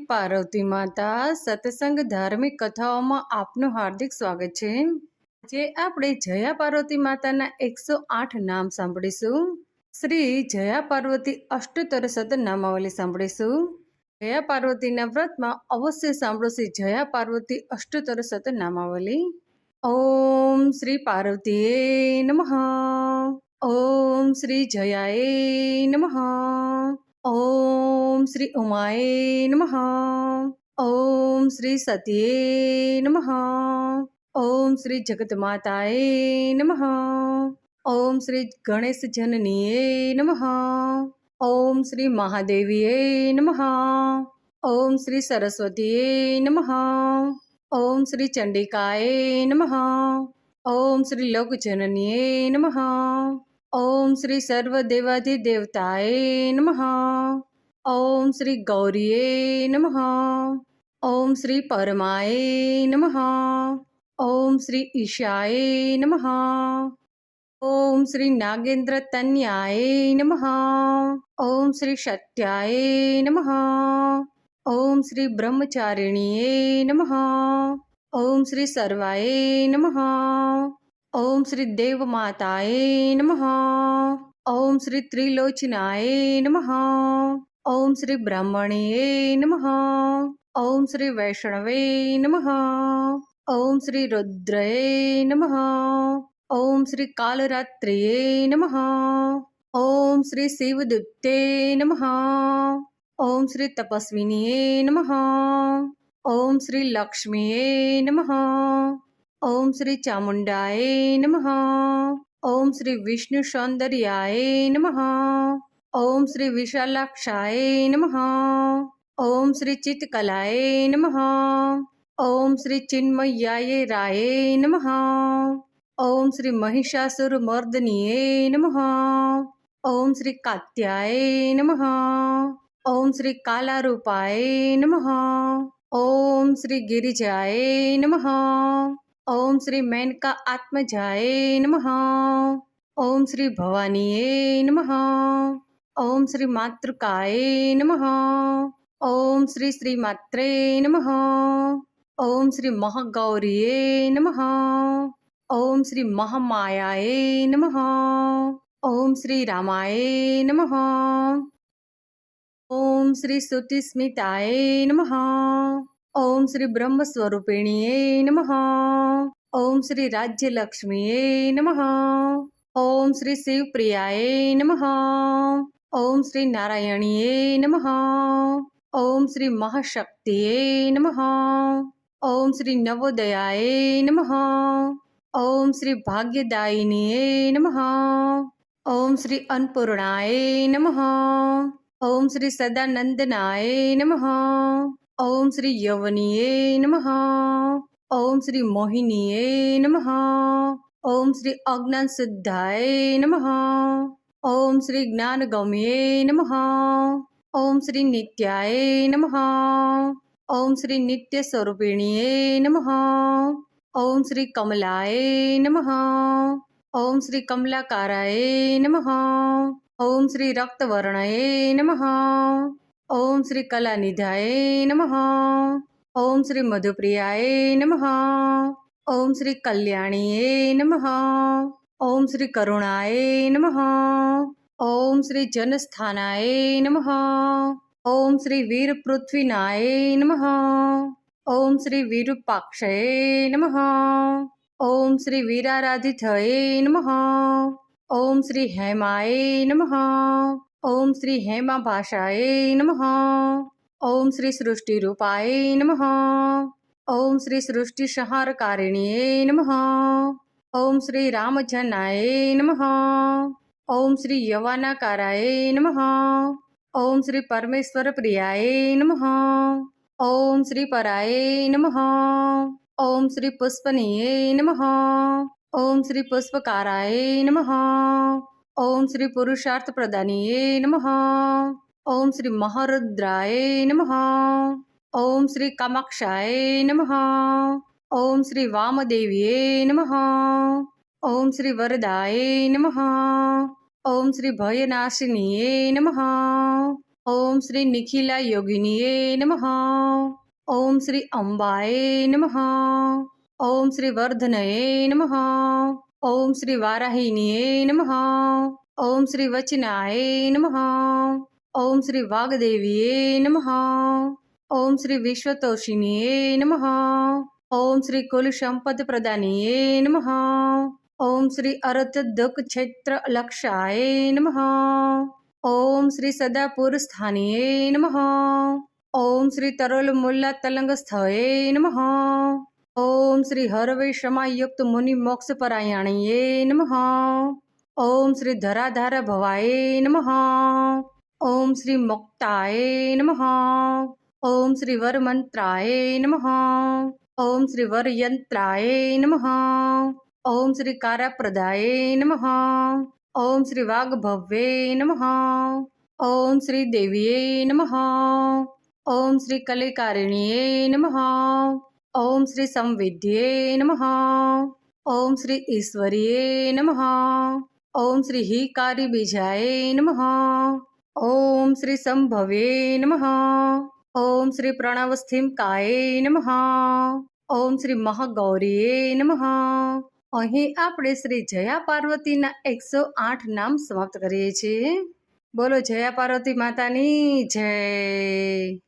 પાર્વતી માતા સત્સંગ ધાર્મિક કથાઓમાં આપનું હાર્દિક સ્વાગત છે. આજે આપણે જયા પાર્વતી માતાના 108 નામ સાંભળીશું. શ્રી જયા પાર્વતી અષ્ટોત્તર નામાવલી સાંભળીશું. જયા પાર્વતીના વ્રતમાં અવશ્ય સાંભળો શ્રી જયા પાર્વતી અષ્ટોત્તર નામાવલી. ઓમ શ્રી પાર્વતીએ નમઃ. ઓમ શ્રી જયાએ નમઃ. ઓમ શ્રી ઉમાએ નમઃ. ઓમ શ્રી સતીએ નમઃ. ઓમ શ્રી જગતમાતાએ નમઃ. ઓમ શ્રી ગણેશ જનનીએ નમઃ. ઓમ શ્રી મહાદેવીએ નમઃ. ઓમ શ્રી સરસ્વતીએ નમઃ. ઓમ શ્રી ચંડિકાએ નમઃ. ઓમ શ્રી લોકજનનીએ નમઃ. ઓમ શ્રી સર્વદેવાધિદેવતાએ નમઃ. ઓમ શ્રી ગૌરીએ નમઃ. ઓમ શ્રી પરમાએ નમઃ. ઓમ શ્રી ઈશાએ નમઃ. ઓમ શ્રી નાગેન્દ્ર તન્યાય નમઃ. ઓમ શ્રી સત્યાય નમઃ. ઓમ શ્રી બ્રહ્મચારિણીએ નમઃ. ઓમ શ્રી સર્વાય નમઃ. ઓમ શ્રી દેવમાતાએ નમઃ. ઓમ શ્રી ત્રિલોચનાય નમઃ. ઓમ શ્રી બ્રાહ્મણીએ નમઃ. ઓમ શ્રી વૈષ્ણવે નમઃ. ઓમ શ્રી રુદ્રએ નમઃ. ઓમ શ્રી કાલરાત્રિએ નમઃ. ઓમ શ્રી શિવદૂતે નમઃ. ઓમ શ્રી તપસ્વિનીએ નમઃ. ઓમ શ્રી લક્ષ્મીએ નમઃ. ઓમ શ્રી ચામુંડાય નમઃ. ઓમ શ્રી વિષ્ણુ સૌંદર્યાય નમઃ. ઓમ શ્રી વિશાલાક્ષાય નમઃ. ઓમ શ્રી ચિત્તકલાય નમઃ. ઓમ શ્રી ચિન્મયાય રાય નમઃ. ઓમ શ્રી મહિષાસુરમર્દનીએ નમઃ. ઓમ શ્રી કાત્યાય નમઃ. ઓમ શ્રી કાલારૂપાય નમઃ. ઓમ શ્રી ગિરિજાય નમઃ. ઓમ શ્રી મેનકા આત્મજાય નમઃ. ઓમ શ્રી ભવાનીએ નમઃ. ઓમ શ્રી માતૃકાય નમઃ. ઓમ શ્રી શ્રીમાત્રે નમઃ. ઓમ શ્રી મહાગૌરીએ નમઃ. ઓમ શ્રી મહામાયાએ નમઃ. ઓમ શ્રી રામાય નમઃ. ઓમ શ્રી સુતિસ્મિતાય નમઃ. ઓમ શ્રી બ્રહ્મ સ્વરૂપિણીએ નમઃ. ઓમ શ્રી રાજ્યલક્ષ્મીએ નમઃ. ઓમ શ્રી શિવપ્રિયાય નમઃ. ઓમ શ્રી નારાયણીએ નમઃ. ઓમ શ્રી મહાશક્તિએ નમઃ. ઓમ શ્રી નવોદયાય નમઃ. ઓમ શ્રી ભાગ્યદાયિનીએ નમઃ. ઓમ શ્રી અન્નપૂર્ણાય નમઃ. ઓમ શ્રી સદાનંદનાય નમઃ. ઓમ શ્રી યવનીએ નમઃ. ઓમ શ્રી મોહિનીએ નમઃ. ઓમ શ્રી અજ્ઞાન શુદ્ધાય નમઃ. ઓમ શ્રી જ્ઞાનગમ્યે નમઃ. ઓમ શ્રી નિત્યાય નમઃ. ઓમ શ્રી નિત્ય સ્વરૂપિણીએ નમઃ. ઓમ શ્રી કમલાય નમઃ. ઓમ શ્રી કમલાકારાય નમઃ. ઓમ શ્રી રક્તવર્ણયે નમઃ. ઓમ શ્રી કલાનિધાય નમઃ. ઓમ શ્રી મધુપ્રિયાય નમઃ. ઓમ શ્રી કલ્યાણીએ નમઃ. ઓમ શ્રી કરુણાય નમઃ. ઓમ શ્રી જનસ્થાનાય નમઃ. ઓમ શ્રી વીરપૃથ્વીનાય નમઃ. ઓમ શ્રી વિરૂપાક્ષય નમઃ. ઓમ શ્રી વીરારાધિથયે નમઃ. ઓમ શ્રી હેમાય નમઃ. ઓમ શ્રી હેમાભાષાય નમઃ. ઓમ શ્રી સૃષ્ટિરૂપાય નમઃ. ઓમ શ્રી સૃષ્ટિસંહારકારિણીએ નમઃ. ઓમ શ્રી રામજનાય નમઃ. ઓમ શ્રી યવાનાકારાય નમઃ. ઓમ શ્રી પરમેશ્વર પ્રિયાય નમઃ. ઓમ શ્રી પરાય નમઃ. ઓમ શ્રી પુષ્પનીય નમઃ. ઓમ શ્રી પુષ્પકારાય નમઃ. ઓમ શ્રી પુરુષાર્થ પ્રદાનીય નમઃ. ઓમ શ્રી મહારુદ્રાય નમઃ. ઓમ શ્રી કામાક્ષાય નમઃ. ઓમ શ્રી વામદેવીએ નમઃ. ઓમ શ્રી વરદાય નમઃ. ઓમ શ્રી ભયનાશિનીએ નમઃ. ઓમ શ્રી નિખિલા યોગિનીએ નમઃ. ઓમ શ્રી અંબાએ નમઃ. ઓમ શ્રી વર્ધનયે નમઃ. ઓમ શ્રી વારાહિનીએ નમઃ. ઓમ શ્રી વચનાય નમઃ. ઓમ શ્રી વાગદેવીએ નમઃ. ઓમ શ્રી વિશ્વતોષિનીએ નમઃ. ઓમ શ્રી કુલ સંપદ પ્રદાનીએ નમઃ. ઓમ શ્રી અરતદુક ક્ષેત્ર લક્ષાય નમઃ. ઓમ શ્રી સદાપુર સ્થાનીએ નમઃ. ઓમ શ્રી તરોલ મુલ્લા તલંગ સ્થળે નમઃ. ઓમ શ્રી હરવે શમાયુક્ત મુનિ મોક્ષ પરાયણીએ નમઃ. ઓમ શ્રી ધરાધાર ભવાય નમઃ. ઓમ શ્રી મુક્તાય નમઃ. ઓમ શ્રી વરમંત્રાય નમઃ. ઓમ શ્રી વરયંત્રાય નમઃ. ઓમ શ્રી કારાપ્રદાય નમઃ. ઓમ શ્રી વાગભવ્યે નમઃ. ઓમ શ્રી દેવીએ નમઃ. ઓમ શ્રી કલેકારિણીએ નમઃ. ઓમ શ્રી સંવિદ્યે નમઃ. ઓમ શ્રી ઈશ્વરીએ નમઃ. ઓમ શ્રી હિકારી બીજાય નમઃ. ઓમ શ્રી સંભવ્યે નમઃ. ઓમ શ્રી પ્રણવસ્થિમકાય નમઃ. ઓમ શ્રી મહાગૌરીએ નમઃ. અહીં આપણે શ્રી જયા પાર્વતીના 108 નામ સમાપ્ત કરીએ છીએ. બોલો જયા પાર્વતી માતાની જય.